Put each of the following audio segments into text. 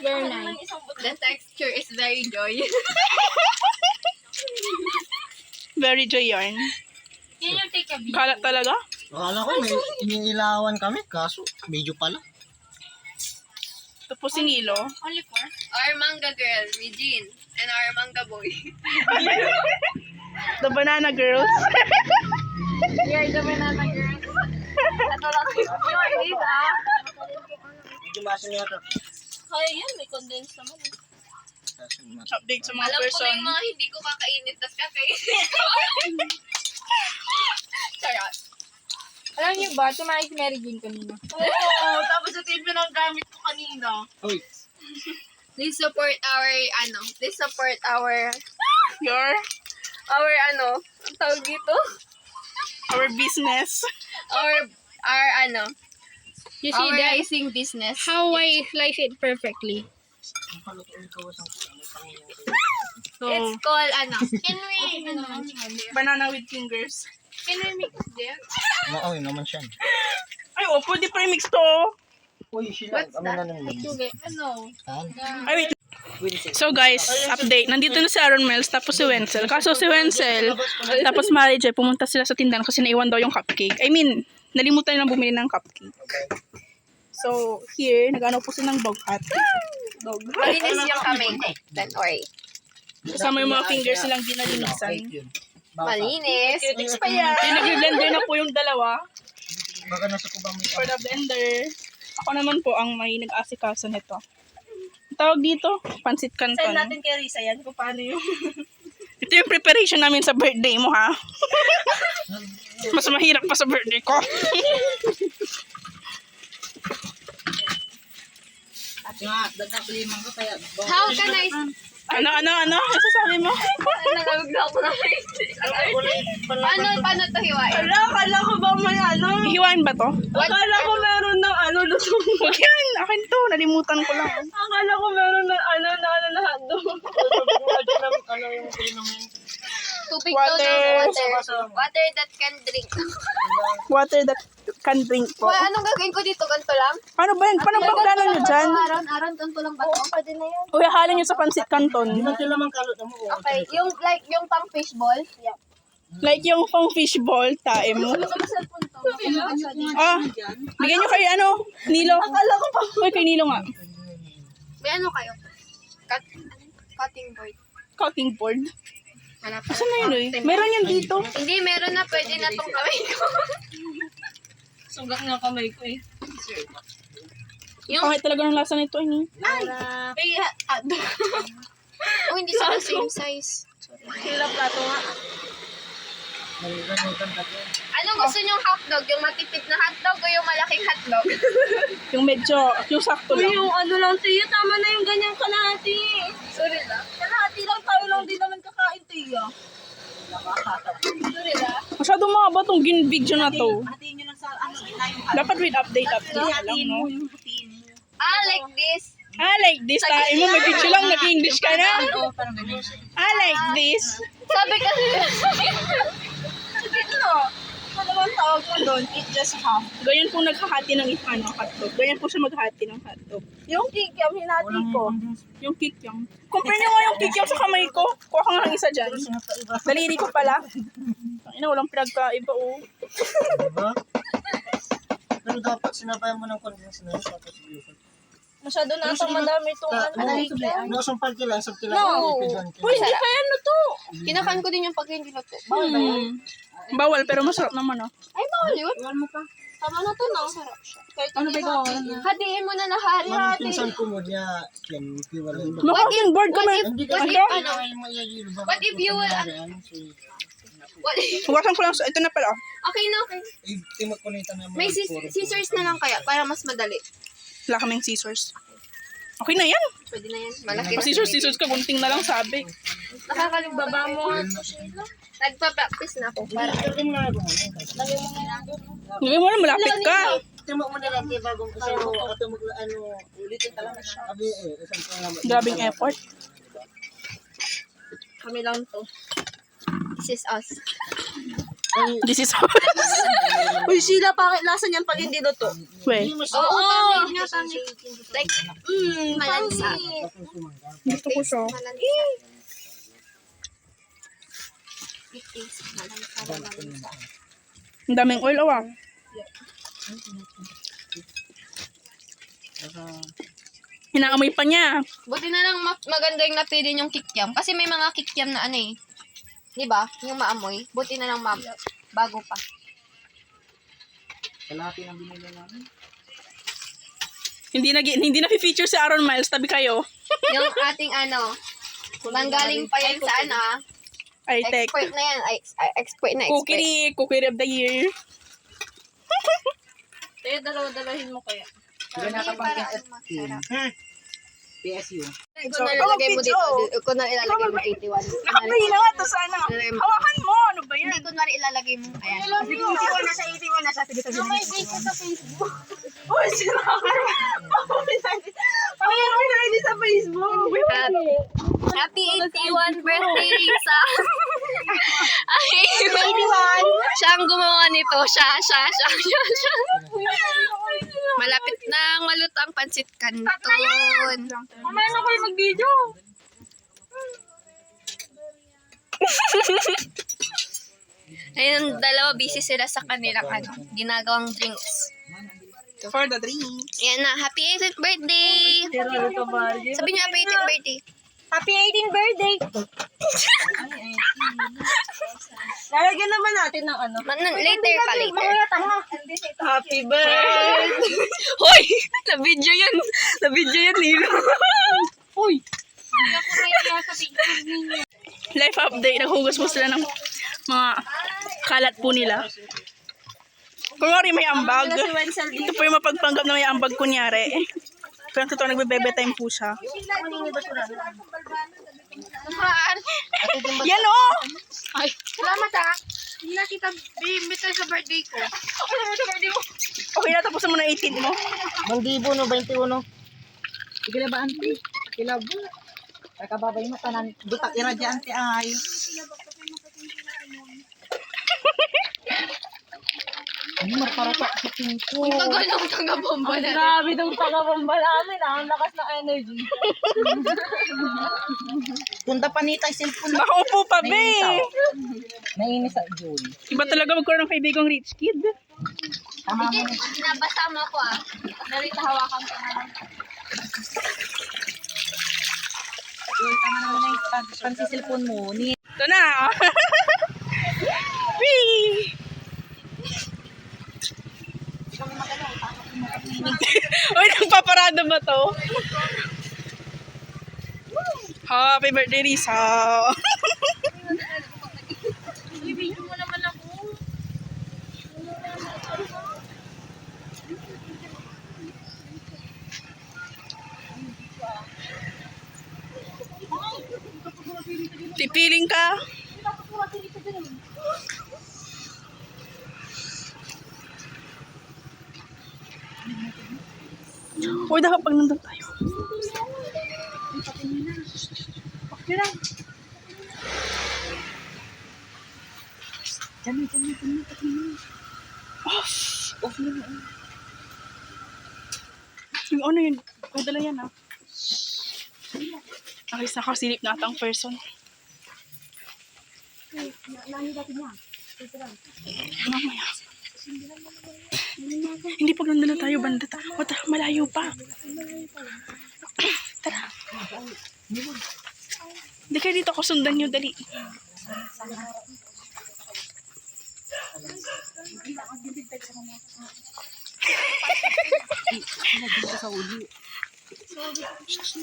very nice. The texture is very joy. Very joy yarn. Can you take a video? Kalat talaga? Akala ko may iniilawan kami, kaso medyo pala. Tapos sinilo. Only 4? Our manga girl, Regine, and our manga boy. The banana girls. You're the banana girl. Ito lang yung dito. Medyo masin yata. Kaya yan, may condense naman. Update sa mga Alam ko na person. yung mga hindi ko kakainit, tas kakainit ko. Charot. Alam niyo ba, tumayo si Mary Jane kanina. Oo, tapos ito yung pinagamit ko kanina. Uy, Please support our, Your, ang tawag dito? our business. Our, You see our that? rising business. How I slice it perfectly. ang palutuin ko sa pangingin. So, It's called, Can we, banana with fingers. can we mix this? Oo, yun naman siya. Ay, oh, pwede premix to. Uy, sila, What's kami that? na naman. Ay, wait. So guys, update. Nandito na si Aaron Miles, tapos si Wenzel. Kaso si Wenzel, tapos Mary Joy, pumunta sila sa tindahan kasi naiwan daw yung cupcake. I mean, nalimutan nilang bumili ng cupcake. So, here, nag-ano po sila ng dog hat. Malinis yung kamay ko. Don't worry. Kasama yung mga fingers silang dinalinisan. Malinis. Critics pa yan. Nag-blender na po yung dalawa Baka nasa kubang may for the blender. Ako naman po ang may nag-asikaso nito. Tawag dito, pansit canton. Send natin kay Risa yan kung paano yung... Ito yung preparation namin sa birthday mo, ha? Mas mahirap pa sa birthday ko. How can I... Ano? Ano sasabi mo? Nalawag na ako na Paano to hiwain? Akala ko ba may ano? Hihiwain ba to? Akala ko meron ng lutong. Huwag yan. Akin to. Nalimutan ko lang. Akala ko meron ng na hotdog. Ano yung namin? Tubig Water. to ng water. Water that can drink. Water that can drink po. Well, anong gagawin ko dito? Ganito lang? Paano ba yan? Paano ba plano nyo dyan? Aron, ganito lang ba ito? Pwede na yan. Uy, halin nyo sa pansit canton. Hindi man sila mang kalot mo. Okay, yung pang fishball. Yeah. Like yung pang fishball, tae mo. Ah, bigyan nyo kay Nilo. Akala ko pa. Uy, kay Nilo nga. May ano kayo? Cutting board. Cutting board. Wala pa. Saan na yun eh? Meron yan dito. Hindi, meron na. Pwede na tong kamay ko. Sugat nga kamay ko eh. Pangit talaga ng lasa nito. Ay, hotdog. Oh, hindi sila same size. Sila plato nga. Anong gusto nyong hotdog? Yung matipid na hotdog o yung malaking hotdog? Yung yung sakto Uy, lang. yung lang tiya, tama na yung ganyang kalahati. Sorry lang. Kalahati lang, tayo lang din naman kakain tiya. Sorry lang. Masyadong mahaba tong video na to. Hatiin nyo lang sa yung Dapat with update lang, no? hatiin mo. Like this. Like this. Tae mo, may video lang, nag-English ka na. Oo, parang ganyan. Like this. Sabi kasi Ano bang tawag mo doon? Eat just half. Ganyan po naghahati ng hotdog. Ganyan po siya maghahati ng hotdog. Yung kikiam, hinati ko. Yung kikyam. Compare nyo nga yung kikyam sa kamay ko. Kuha ka nga ng isa dyan. Daliri ko pala. Ina, walang pinagkaiba, oh. Diba? Pero dapat sinabayan mo ng condense na yun. Tapos yun. Masyado na itong madami itong Nasumpal ka lang, sabi No. Uy, hindi pa yan to. kinakain ko din yung pag hindi luto. Bawal, pero masarap naman, oh. Ay, bawal yun. Bawal mo pa. Tama na to, no? Sarap siya. Ano ba ikaw? Hatiin mo na lahat. Ang pinsan ko mo niya, yan, kiwala yun. Maka-on board kami. Hindi What kasi, if, ano? What if you will, What? Hugasan ko lang. Ito na pala, oh. Okay na, okay. Timot ko nito naman. May scissors na lang kaya para mas madali. Wala kaming scissors. Okay na yan. Pwede na yan. Malaki na. Scissors ka. Gunting na lang sabi. Nakakalimbaba mo. Nagpa-practice na ako. Para. Hindi mo na, malapit ka. Timot mo na lang, kaya bagong kasi mo, ato ulitin talaga siya. Sabi isang ko naman. Grabing effort. Kami lang to. This is us. This is Uy, Sheila, bakit lasa niyan pag hindi luto? Well, Oo. Like, malansa. gusto ko siya. It tastes malansa. Ang daming oil, oh. Hinaamoy pa niya. Buti na lang maganda yung napili yung kikiam. Kasi may mga kikiam na ano eh. Di ba? Yung maamoy. Buti na lang bago pa. Kalahati ng binili namin. Hindi na feature si Aaron Miles, tabi kayo. Yung ating ano, nanggaling pa yan sa ano ah. Ay, tech. Expert na yan. Expert na expert. Cookie of the year. Kaya dalawa-dalahin mo kaya. Sige na kapag PSU. Kung nalalagay mo dito, kung ilalagay mo 81. Nakapay na nga to sana. Hawakan mo, ano ba yan? Hindi, kunwari ilalagay mo. Ayan. Sige, 81 na siya, 81 na siya. Sige, sabi May date ko sa Facebook. Uy, sila ka. Panginoon na hindi sa Facebook. Happy 81 birthday, Risa! Ay, 81! Siya ang gumawa nito. Siya. Malapit na maluto ang pansit canton. Mamaya na kayo mag-video. Ayun, dalawa busy sila sa kanilang ano, ginagawang drinks. For the drinks. Ayan na, happy 18th birthday! Sabi niya, happy 18th birthday. Happy 18th birthday. Lalagyan naman natin ng ano. Later pa, later. Mamaya tanga. Happy birthday. Hoy! Na-video yan, Nilo. Hoy! Life update. Naghugas mo sila ng mga kalat po nila. Kunwari may ambag. Ito po yung mapagpanggap na may ambag kunyari. Pero ang totoo, nagbe-bebe time po siya. Yan o! Ay, salamat ah. Hindi na kita bimbitan sa birthday ko. Okay na, tapusin mo na 18 mo. Mandibo no, 21. Sige na ba, auntie? Kilabo. Kakababay mo, tanan. Butak iradya, auntie, ay. Ano, marparata sa pinto. Tagal ng taga-bomba na. Grabe itong taga-bomba namin. Ang lakas ng energy. Punta pa nita yung cellphone. Makaupo pa, be! Nainis sa June. Iba talaga magkaroon ng kaibigang rich kid. Tama mo. Binabasa mo ako ah. Dali, hawakan ko na lang. June, tama naman na yung pansisilpon mo. Ito na! Whee! Uy, nagpaparada ba to? Happy birthday, Risa! Ibigyan mo naman ako. Tipiling ka? Uy, dapat pag nandun tayo. Okay lang. Off na yun. Yung ano yun? Padala yan ah. Nakis nakasilip na atang person. Mamaya. Hindi pag nandun na tayo, banda tayo. Malayo pa. Tara. Hindi kayo dito ako sundan nyo, dali.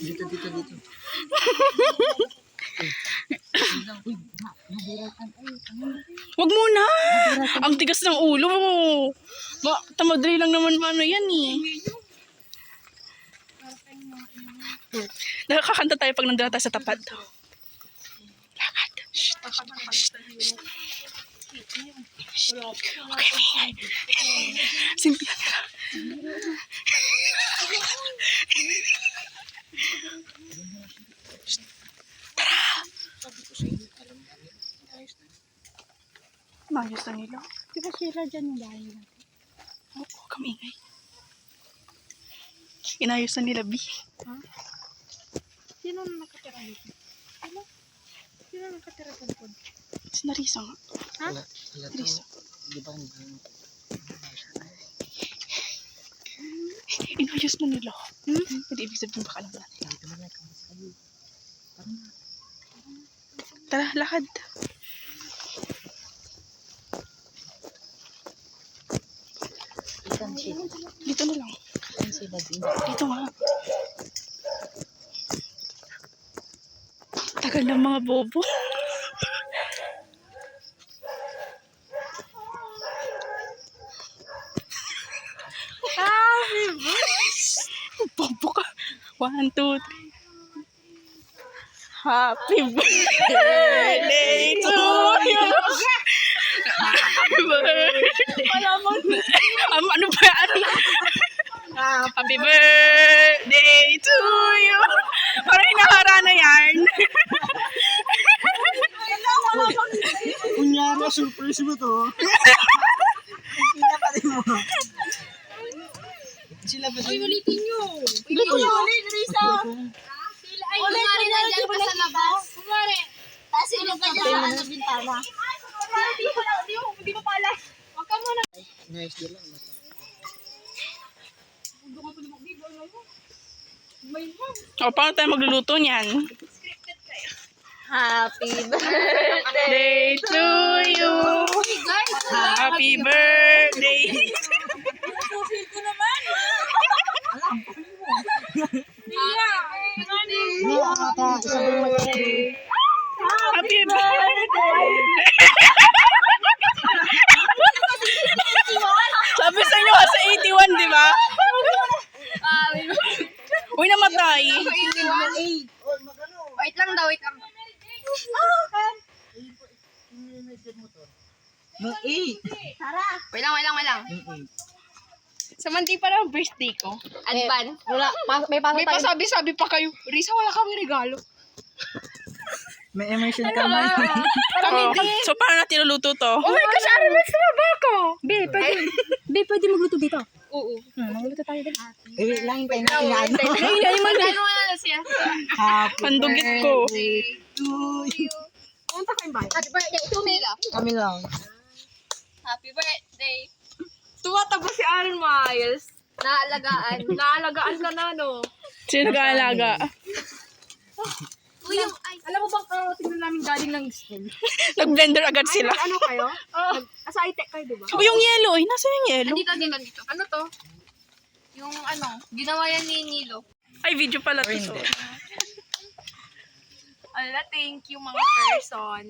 Dito. Wag muna! Ang tigas ng ulo. Tamadali lang naman paano yan eh. Nakakakanta tayo pag nandun tayo sa tapat. Lakad. Shh. Okay, may. Simpihan nila. Mayos na nila. Di ba sila dyan yung bahay natin? Oo, kamingay. Inayos na nila, B. Sino na nakatira dito? Sino nakatira sa likod? Si Narisa nga. Wala to. Narisa. Di ba? Inayos na nila. Hindi ibig sabihin baka alam natin. Tara, lakad. Ikan sila. Dito na lang. Ikan sila din. Dito nga. Tagal ng mga bobo. Bobo ka. 1, 2, 3. Happy birthday to you. Happy birthday. Ano ba? Happy birthday to you. Parang hinahara na yan. Kunyari, surprise mo to. Sila ba? Uy, ulitin nyo. Ulit, Risa. Ay, kumari na dyan pa sa labas. Kumari. Tapos ilog ka dyan sa bintana. Hindi mo pala. Huwag ka muna. Nice nila. O, paano tayo magluluto niyan? Happy birthday. Day to you. Happy birthday. Happy birthday. Sabi sa inyo kasi 81, di ba? Uy, namatay. Wait lang daw, wait lang. No, 8. Wait lang. Samanti pa lang birthday ko. Advance. Wala, may pasok May tayo. pasabi-sabi pa kayo. Risa, wala kami regalo. May emotion ka man. So, paano natin luluto to? Oh my gosh, ano next na ba ako? Pwede magluto dito. Oo. Magluto tayo din. Wait lang, hintayin natin na ano. Ano nga siya? Happy Pandugit ko. birthday to you. Punta ko yung bahay. Happy birthday to me. Kami lang. Happy birthday. Tumatabos si Aaron Miles. Naalagaan. Naalagaan ka na, no? Sino nag-aalaga? Uy, yung ay. Alam mo bang tingnan namin galing ng school? Nag-blender agad sila. Ano kayo? Asa itek kayo, diba? O, yung yellow. Eh, nasa yung yellow? Dito. Ano to? Yung ano, ginawa yan ni Nilo. Ay, video pala to. So. Ala, thank you mga person.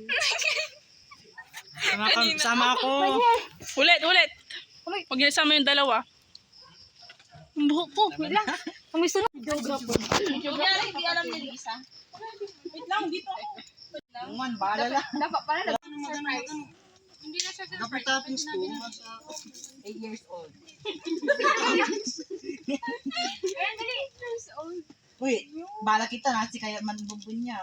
Sama ako. Ulit. Pag nilasama yung dalawa. Ang buhok ko. Wait lang. Ang gusto na. Hindi alam ni Lisa. Man, bahala lang. Dapat pala surprise. Hindi na siya Kapatapos ko, nasa 8 years old. Uy, bala kita na si kaya man bubun niya.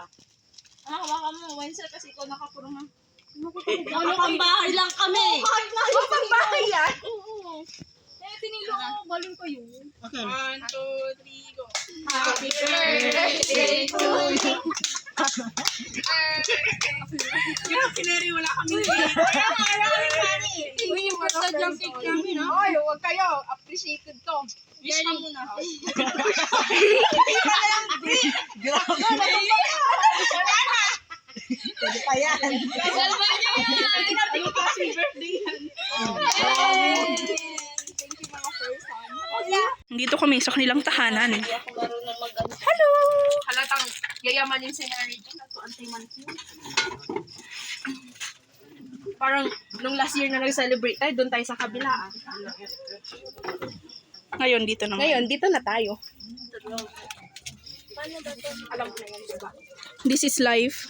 Hawakan mo. Wenzel kasi ikaw nakapurong ha. Ano pang bahay lang kami. Ano pang bahay yan? Oo. Tinilo ko. Galing ko yun. Okay. 1, 2, 3, go. Happy birthday to you. Kineri, wala kami. Uy, yung basta jump cake namin ha. Oy, huwag kayo. Appreciated to. Wish ka muna. Pwede pa yan. Salva niyo yan. Dito kami sa kanilang tahanan. Halatang yayamanin si Mary Jane. Ito, anti-mansin. Parang nung last year na nag-celebrate tayo, doon tayo sa kabila. Ngayon, dito naman. Ngayon, dito na tayo. Alam ko na yan, diba? This is life.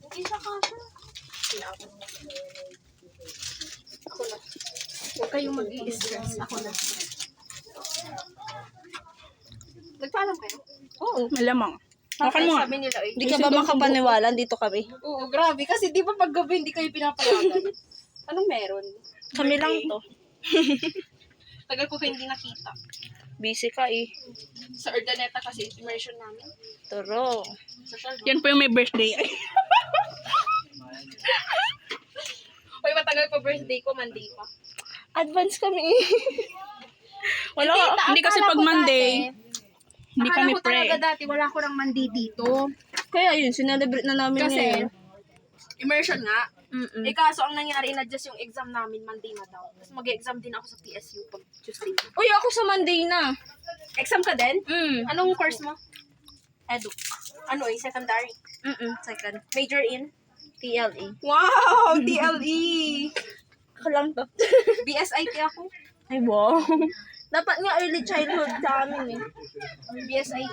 Hindi siya kasha. Huwag kayong mag-i-stress. Ako na. Nagpaalam kayo? Malamang. Hawakan mo nga. Sabi nila eh. Hindi ka ba makapaniwala? Dito kami. Oo, grabe. Kasi di ba pag gabi hindi kayo pinapayagan? Anong meron? Kami lang to. Tagal ko kayo hindi nakita. Busy ka eh. Sa Urdaneta kasi immersion namin. Turo. Yan po yung may birthday. Hoy, matagal pa birthday ko, Monday pa. Advance kami. Wala, hindi kasi pag Monday, hindi kami Akala ko pray. talaga dati, wala ko lang Monday dito. Kaya yun, sinelebrate na namin Kasi, ngayon. immersion nga. Mm-mm. Eh kaso, ang nangyari, in-adjust yung exam namin Monday na daw. Tapos mag-exam din ako sa PSU pag Tuesday. Uy, ako sa Monday na. Exam ka din? Anong course mo? Edu. Ano eh, secondary? Second. Major in? TLE. Wow! TLE! Ako lang to. BSIT ako. Ay, wow. Dapat nga early childhood sa amin eh. BSIT.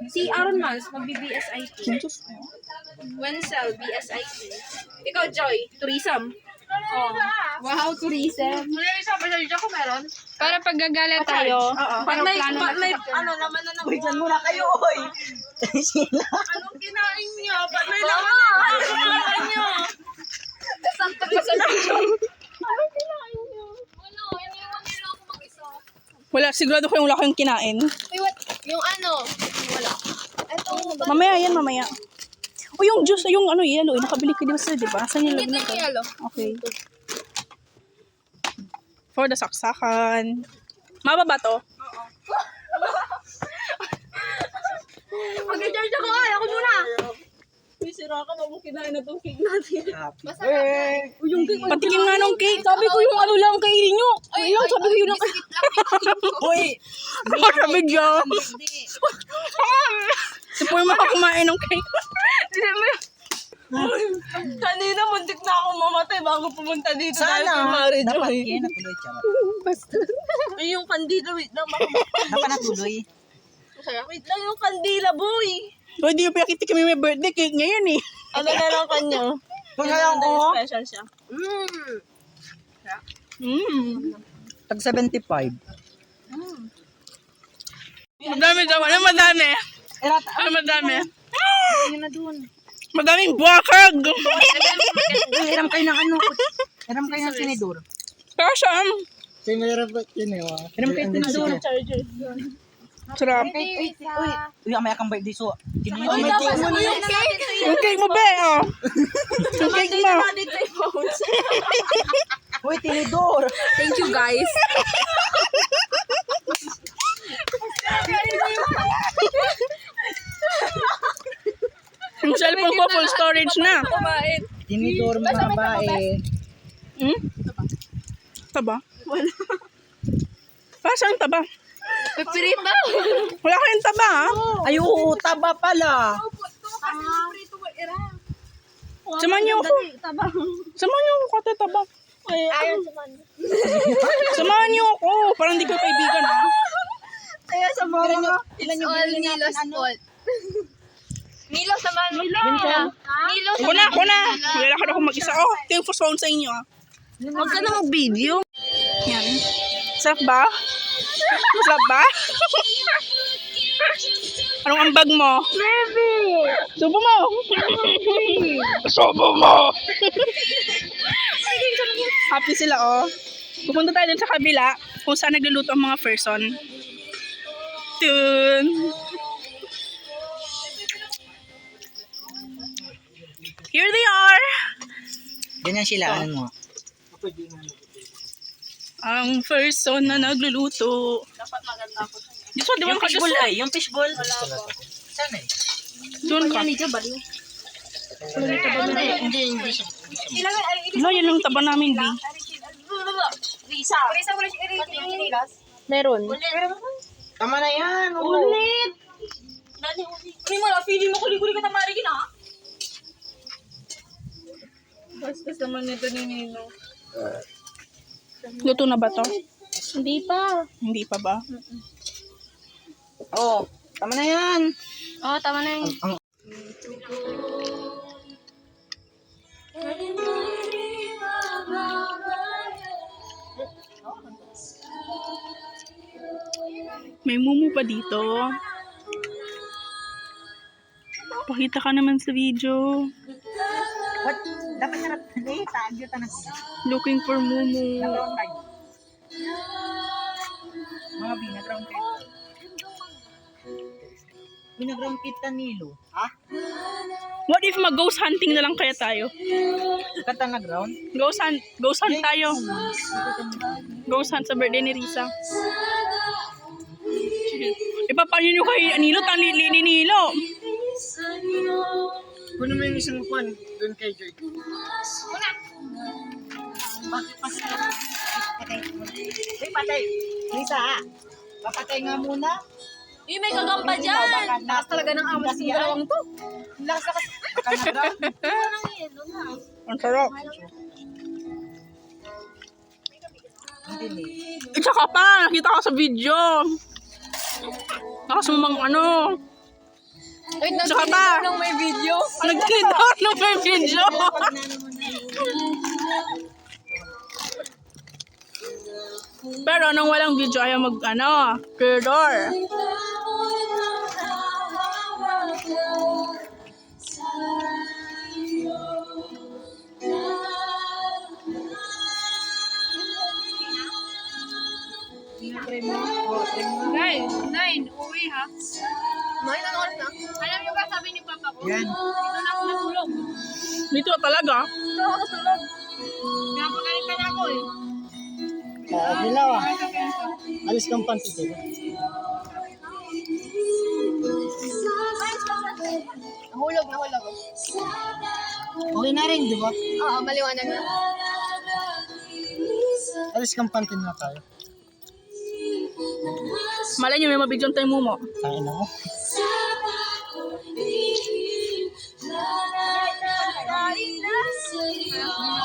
Si Aaron Mans, magbi-BSIT. Wenzel, BSIT. Ikaw, Joy, tourism. Oh. Wow, tourism. Para pag gagala tayo, Pag may, ano, laman na ng Uy, dyan muna kayo, oy. Sila. Anong kinain niyo? Ba't may laman na? Anong kinain niyo? Sakto pa sa Anong kinain niyo? Ano, iniwan nila ako mag-isa. wala, sigurado ko yung wala kayong kinain. Yung ano, wala. Ito, Mamaya yan, mamaya. O yung juice, yung ano, yellow, nakabili ka din sa, di ba? Saan yung hindi lagyan yung yellow. Okay. For the saksakan. Mababa to? Mag-charge ako ay, ako muna. May sira ka, wag mo kinain na tong cake natin. Yung cake, Patikim nga nung cake. sabi ko yung ano lang kainin nyo. Ay, lang, sabi ko yun lang. Uy, Sa video. Si Poy makakumain ng cake. Kanina, muntik na ako mamatay bago pumunta dito. dahil kay sana. Mari Dapat Joy. yan natuloy, charot. Ay, yung kandila, wait lang. Dapat natuloy. Wait lang yung kandila, boy. O, di yung pinakita kami may birthday cake ngayon eh. Ano na lang kanya? Kung na lang ko, Special siya. tag 75. Madami daw. Ano madami? Ano madami? Madaming buwakag. Hiram kayo ng ano. Hiram kayo ng tinidor. Kasam. Hiram kayo ng tinidor. Charger. Sarap. Uy, amaya kang birthday so. Tinidor. Uy, dapat mo yung cake. Yung cake mo, be, oh. Yung cake mo. Dito yung phones. Uy, tinidor. Thank you, guys. Yung cellphone ko, full storage na. Tinidor, mga babae. Hmm? Taba? Wala. Saan yung taba? Pipirita. Wala kayong taba, ha? Ay, oo, taba pala. Samahan niyo ako. Samahan niyo ako, kate taba. Ayaw Samahan niyo ako. Parang di ko kaibigan, ha? Kaya sa mga Ilan yung All binili Nilo's natin, ano? fault. Milo sa man. Milo sa Ako na. Maglalakad ako mag-isa. Oh, ito yung phone sa inyo, ha? Huwag ka na mag-video. Yan. Sarap ba? Masarap ba? Anong ambag mo? Baby! Subo mo! Subo mo! Happy sila, oh. Pupunta tayo din sa kabila kung saan nagluluto ang mga person. Tun! Here they are! Ganyan sila, ano mo? Ang person na nagluluto. Dapat maganda ako. Diyos ko, di ba Fishball ay, yung fishball. Saan eh? Doon ka. Ano, yun yung taba namin, B. Risa. Risa mo na Meron. Tama na yan. oo. Ulit! May mga feeling mo kuli-kuli ka tamari ka na. Bastos naman nito ni Nino. Luto na ba to? Hindi pa. Hindi pa ba? Oo, tama na yan. Oo, tama na yun. Ang May mumu pa dito. Pakita ka naman sa video. What? Dapat harap ni tagyo tanan. Looking for Mumu. Nag-round kayo. Mga binaground kayo. Binaground kita nilo. Ha? What if mag-ghost hunting na lang kaya tayo? Kata nag-round? Ghost hunt tayo. Ghost hunt sa birthday ni Risa. Ipapanin nyo kay Nilo, tanili ni Nilo. Kuno mo yung isang upuan doon kay Joy. Bakit pa sila? Patay. Patay. Lisa, papatay nga muna. May gagamba dyan. Lakas talaga ng amas ng dalawang to. Lakas. Baka nag-round. Ang sarap. Hindi. Tsaka pa, nakita ko sa video. Nakasumang ano. Wait, Tsaka pa. nung may video. Nag-delete out ng may video. Pero nung walang video, ayaw clear door. Nine, uwi ha. May oras na. Alam niyo ba sabi ni Papa ko? Yan. Dito na ako natulog. Dito talaga. Dito ako natulog. Pinapagalitan ako eh. Dilaw ah. Alis kang panty dito. Nahulog. Okay na rin, di ba? Oo, maliwanag na. Alis kang panty na tayo. Malay nyo, may mabigyan tayong Mumo. Tain na mo.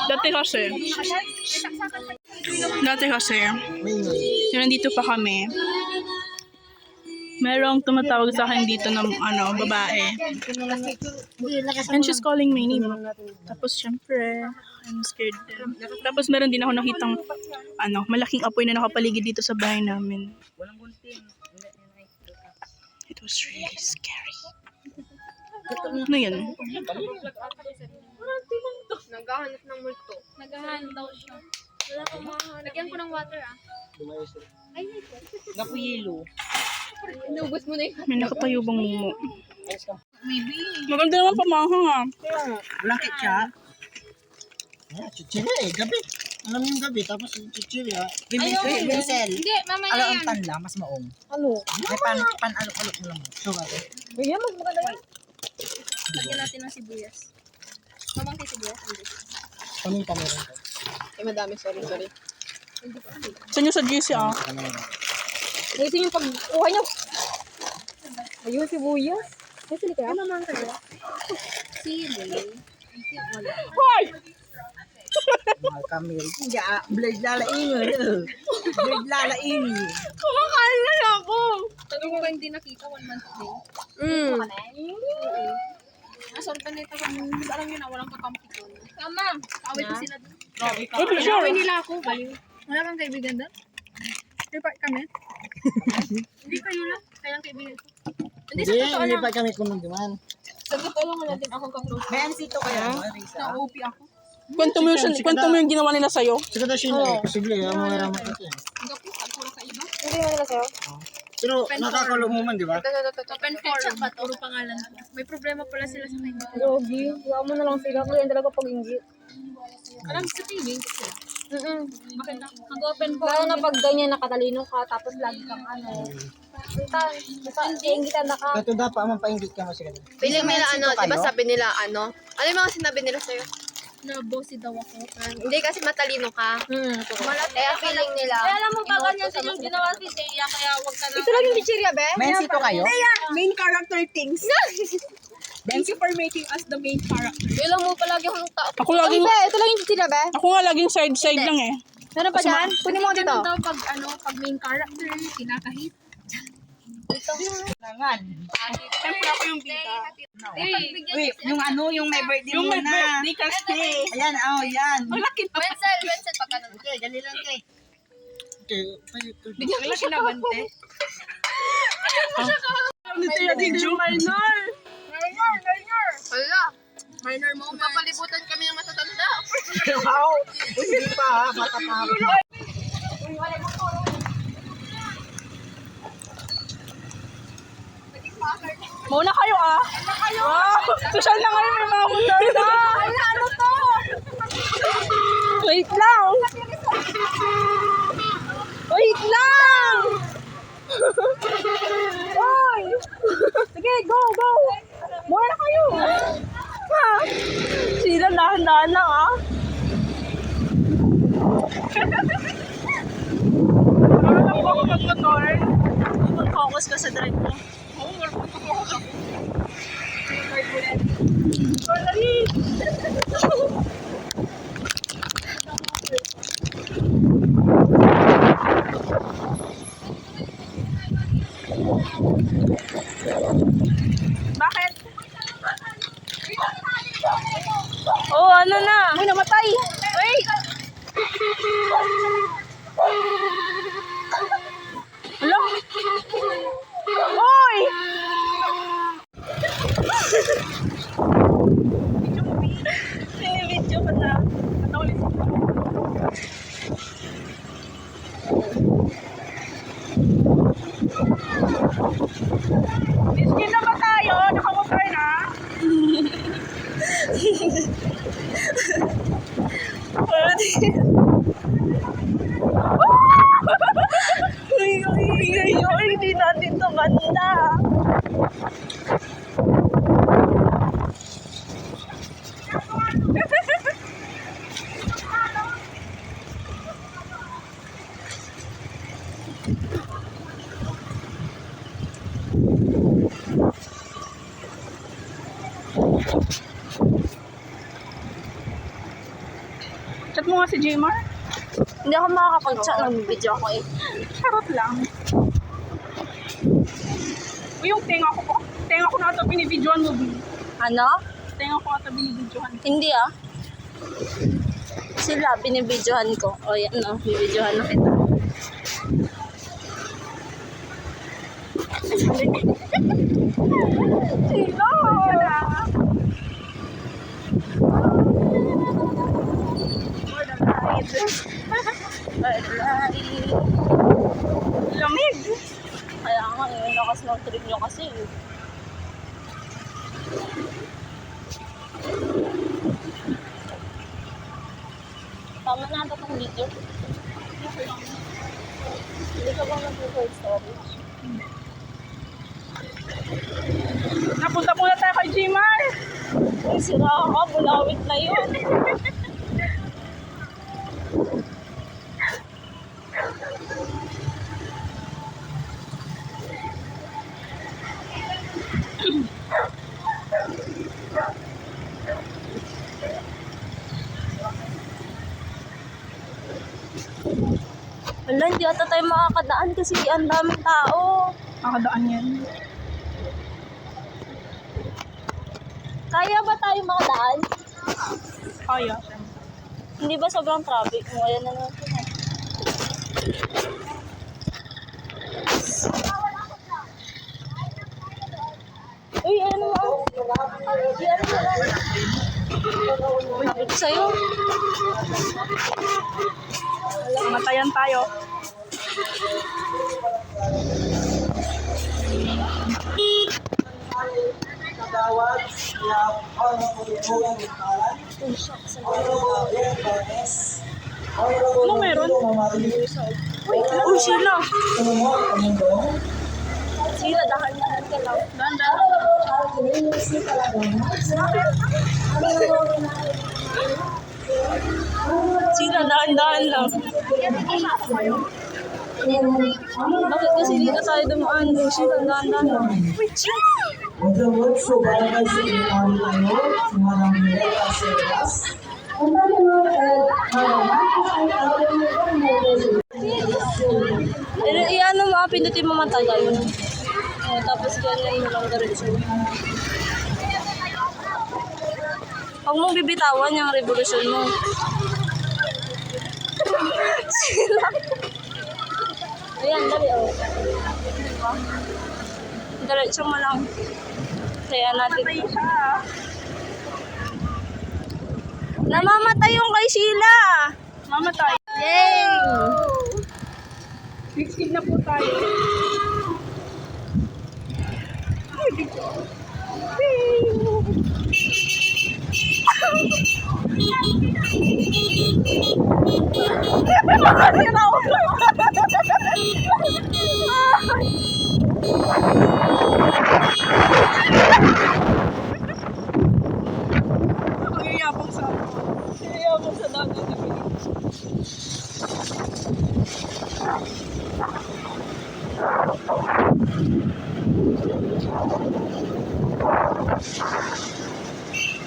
Dati kasi, May ingay. yung nandito pa kami, merong tumatawag sa akin dito ng babae. And she's calling my name. Tapos syempre, I'm scared din. Tapos meron din ako nakitang malaking apoy na nakapaligid dito sa bahay namin. It was really scary. Ano yan? Naghahanap ng multo. Naghahanap daw siya. Wala pa mga... Lagyan ko ng water ah. Napuyilo. Inubos mo na yung... May nakatayo bang Mumo? Maganda naman pamahang ah. Walang ketchup. Chichiri eh, gabi. Alam mo yung gabi, tapos chichiri ah. Vincel. Hindi, mamaya Alam yan. ang panla, mas maong. Ano? May pan-alok-alok mo lang. So, gabi. Lagyan natin ng sibuyas. Mamang kay sibuyas. Paminta meron ko. Eh, madami. Sorry. Sa inyo sa GC ah. Ito yung pagkuha nyo. Ayun, sibuyas. Ay, sili kaya? Ano naman kayo? Sili. Hoy! Mahal kami. Hindi ah, blade lalaingin. Blade lalaingin. Kumakain na ako! Tanong ko ba hindi nakita 1 month day? Sorry pa nito kung alam nyo na walang kakampi ko. Tama. Away ko sila doon. Away nila ako. Wala kang kaibigan doon? Report kami? Hindi kayo lang. Kayang kaibigan ko. Hindi, sa totoo lang. pa kami kumunduman. Sa totoo lang wala din akong kaklose. May ansito kaya, Risa? Na-OP ako. Kwento mo yung ginawa nila sa'yo. Siguro siya na eh. Posible, mga ramat natin. Gapi, pagpura sa iba. Pero nakakalo mo man, di ba? Open forum. Puro pangalan ko. May problema pala sila sa kanya. Yogi, huwag mo na lang sila. Kaya talaga pag-ingit. Alam sa tingin ko sila. Bakit na? Mag-open Lalo forum. na pag ganyan nakatalino ka, tapos lagi kang inggitan na ka. Kato dapat ang mapainggit ka mo siya. Pili nila di ba sabi nila ano yung mga sinabi nila sa'yo? Na bossy daw ako. Hindi kasi matalino ka. Kaya feeling nila. Kaya alam mo ba ganyan din yung ginawa si Thea, kaya wag ka na. Ito lang yung chichirya, be? May ansito kayo? Main character things. Thank you for making us the main character. Ilang mo palagi akong tao. Ako laging, Ito lang yung chichirya, be? ako nga laging side lang eh. Meron pa dyan? Kunin mo dito. Daw pag pag main character, kinakahit. Nangan. Siyempre ako yung bida. Wait, yung may birthday Yung may muna. birthday kasi. Ayan, yan. Malaki pa. Wenzel, pag ano. Okay, dali lang kay. Okay, Bigyan ko siya nabante. Nito yung video. Minor. Minor moment. Papalibutan kami ng matatanda. Wow! Hindi pa ha, matatapos. Muna kayo ah. Wow! Social na ngayon, may mga motor na. Ano to? Wait lang. Wait lang. Hoy! Sige, go, go. Muna kayo. Ha? Sila dahan-dahan lang ah. Ano lang po ako mag-motor? Mag-focus ka sa drive mo. Oo, mag-focus ako. Dali! Bakit? Oh, ano na? Uy, namatay! Wait! Hello? Hoy! Video ko na. Nataulis ko. Disney na ba tayo? Nakamotor na? Hindi natin ito banda. Chat mo nga si Jmar. Hindi ako makakapag-chat. Nag-video ako eh. Charot lang. Uy, yung tenga ko po. Tenga ko na ito binibidyohan mo, B. Ano? Tenga ko ito binibidyohan. Hindi ah. Sila, binibidyohan ko. O yan o, binibidyohan na kita. Sino? Lamig. Kaya nga, yung lakas ng trip nyo kasi. Tama na ito itong video. Hindi ka ba mag-record storage? Napunta muna tayo kay Jmar. Uy, sira ka. Bulawit na yun. Wala, hindi ata tayo makakadaan kasi ang daming tao. Nakadaan yan. Kaya ba tayo makadaan? Kaya. Hindi ba sobrang traffic? Ayan na natin. Uy, ano mo? Yan mo lang. Sabi ko sa'yo. Matayan tayo. Nagawad, siya ang nakulibugan ng talan. Ano meron? Uy, Sheila. Sheila, dahan-dahan ka lang. Dahan-dahan. Sheila, dahan-dahan lang. Bakit kasi hindi ka tayo dumaan? Sheila, dahan-dahan lang. Wait, Sheila. Magdamot sa barangay sa Ipan tayo, sumarang nila sa Eras. Iyan mo, pindutin mo matagal. Tapos ganyan mo lang diretso. Huwag mong bibitawan yung revolusyon mo. Ayan, dali oh. Diba? Diretso mo lang. Kaya natin. Patay siya. Namamatay yung kay Sheila. Mamatay. Yay! Skip na po tayo. Ang yayabang sa dagat.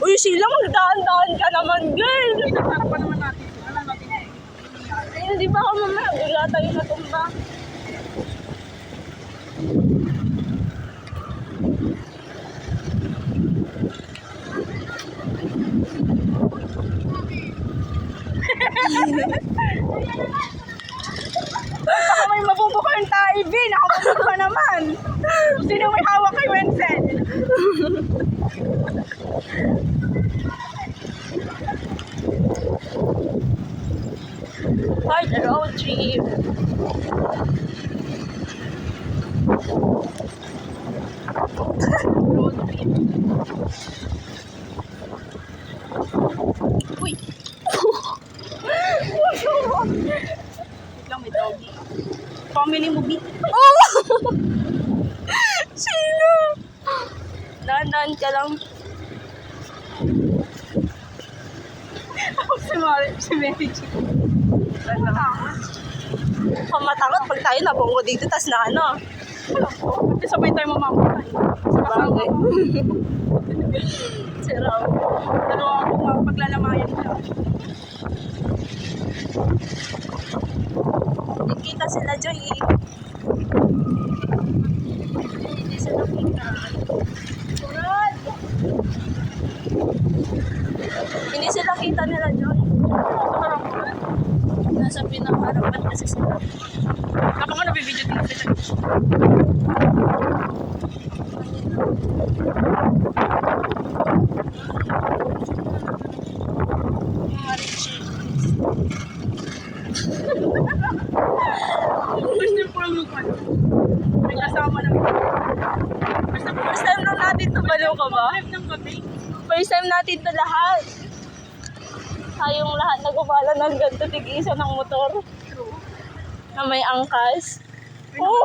Uy, Sheila, magdaan-daan ka naman, girl. Pinapara pa naman natin. Alam natin. Ay, hindi ba ako mamaya? Bigla tayo natumba. Baka may mabubuka yung taib, eh. Nakabubuka naman. Kung sino may hawak kay Wenzel. Hard road trip. Uy! Wait lang, may doggy. Family movie. Oh! Sheila! Dahan-dahan ka lang. Si Mary G. Pamatakot pag tayo nabunggo dito, tas na ano. Kasi sabay tayo mamamatay. Bagay. Siraw. Dalawa akong paglalamayan nila. Nakita sila, Joy. Hindi sila kita. Surad! Hindi sila kita nila, Joy. Nasa pinakaharapan kasi sila. Kapag nga nabibidyo din sila. First time po lang lupan. May kasama namin. First time lang natin to, baliw ka ba? Live ng gabi. First time natin to lahat. Tayong lahat nagubala ng ganito, tig-isa ng motor. Na may angkas. Oh.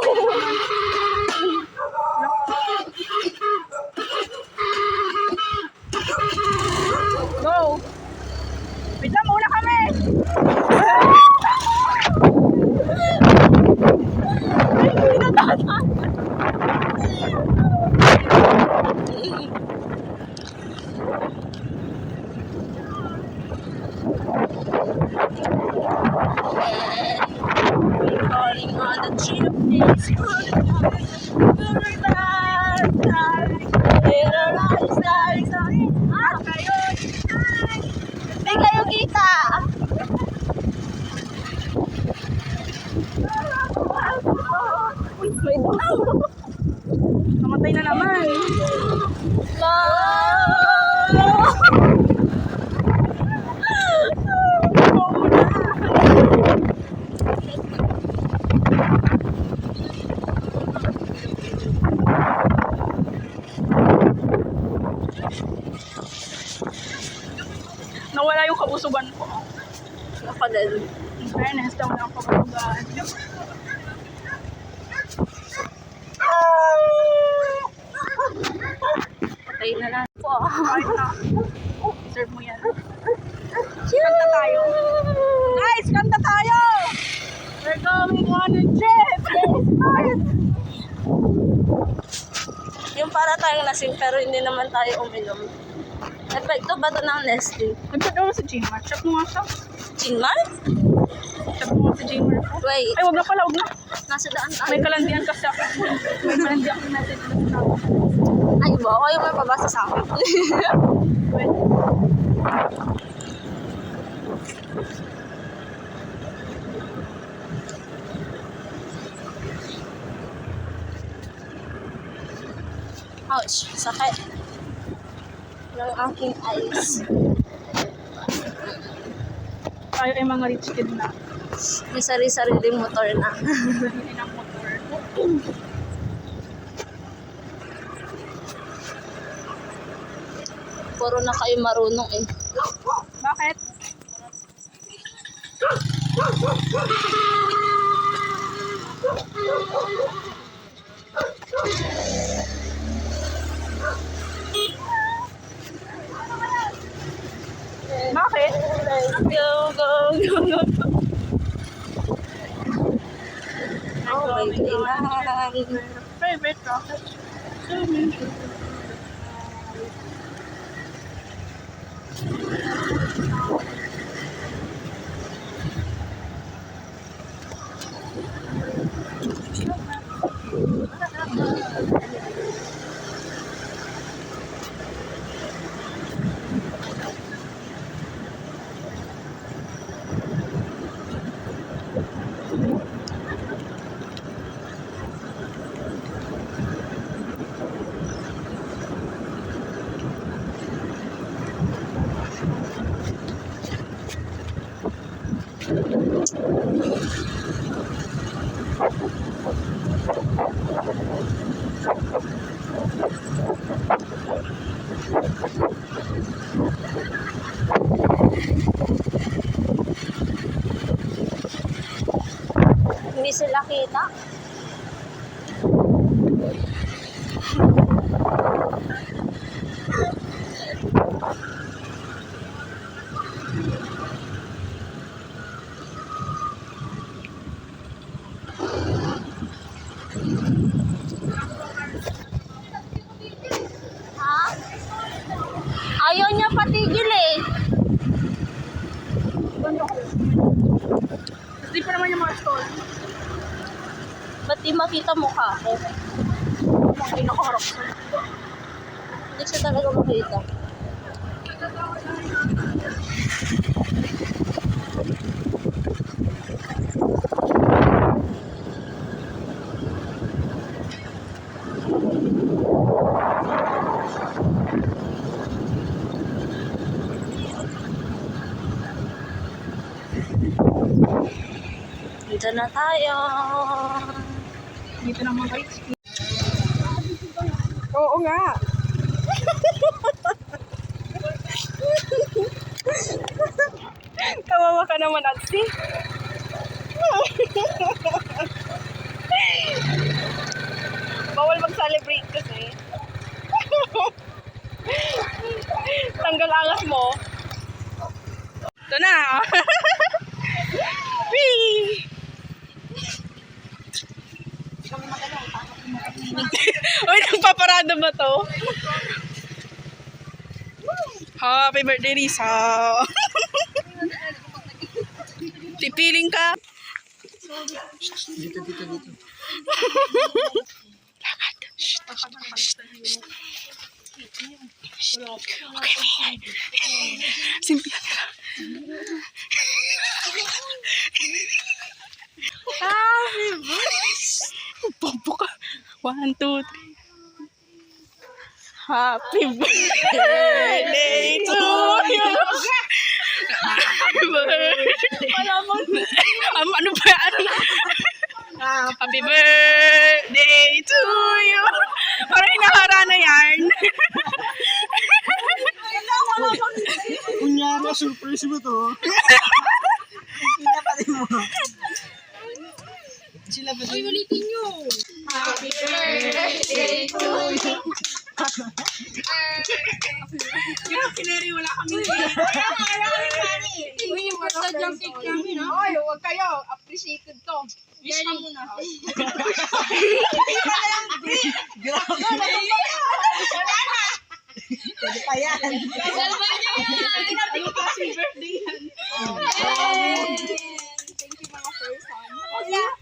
Go! Wait lang, muna kami! Hindi na tata. Calling on the chimneys, calling on the Hindi kayo kita! Uy, may daw! Namatay na naman. Nawala yung kabusugan ko. Nakadal. In fairness, nawala yung kabusugan. Patay na lang po. Kahit na. Serve mo yan. Kanta tayo. Guys, kanta tayo! We're going on a trip! Yung para tayong lasing pero hindi naman tayo uminom. Epekto ba ito ng Nestle? Nag-chat mo si Jmar. Chat mo nga siya. Chinman? Chat mo nga si Jmar. Wait, Ay, wag na pala, wag na. nasa daan May tayo. kalandian kasi ako. May kalandian ako message na sa tao. Ay, ba? Ako yung may pabasa sa akin. Ouch, sakit ng aking eyes. tayo ay mga rich kid na. May sari-sariling motor na. Hindi ng motor. Puro na kayo marunong eh. Bakit? Bakit? Go, go, go, go. Oh, may kailangan. Favorite ko. Hindi sila kita. Ha? Ayaw niya patigil eh. Hindi pa naman yung mga stall. Ba't di makita mukha ko? Hindi nakaharap ko. Hindi siya talaga makita. Dito na tayo. Dito naman kayo. Oo nga. Kawawa ka naman, Atsi. Bawal mag-celebrate kasi. Tanggal angas mo. Ito na. Whee! Uy, nagpaparada ba to? Happy birthday, Risa! Tipiling ka! Dito. Lakad. Okay, Mia. Simpihan ka lang. Happy birthday! Bobo ka. 1, 2, 3. Happy birthday to you! Happy birthday! Ano ba yan? Happy birthday to you! Parang hinahara na yan. Kunyari, surprise mo to. Sila pa din. Ulitin nyo. Happy birthday to you. Kineri, wala kami. Uy, yung sadyang cake namin, ha? Oy, huwag kayo. Appreciated to. Wish ka muna. Pwede pa yan. Salva niyo yan. Hindi ko kasi birthday yan. Thank you mga person.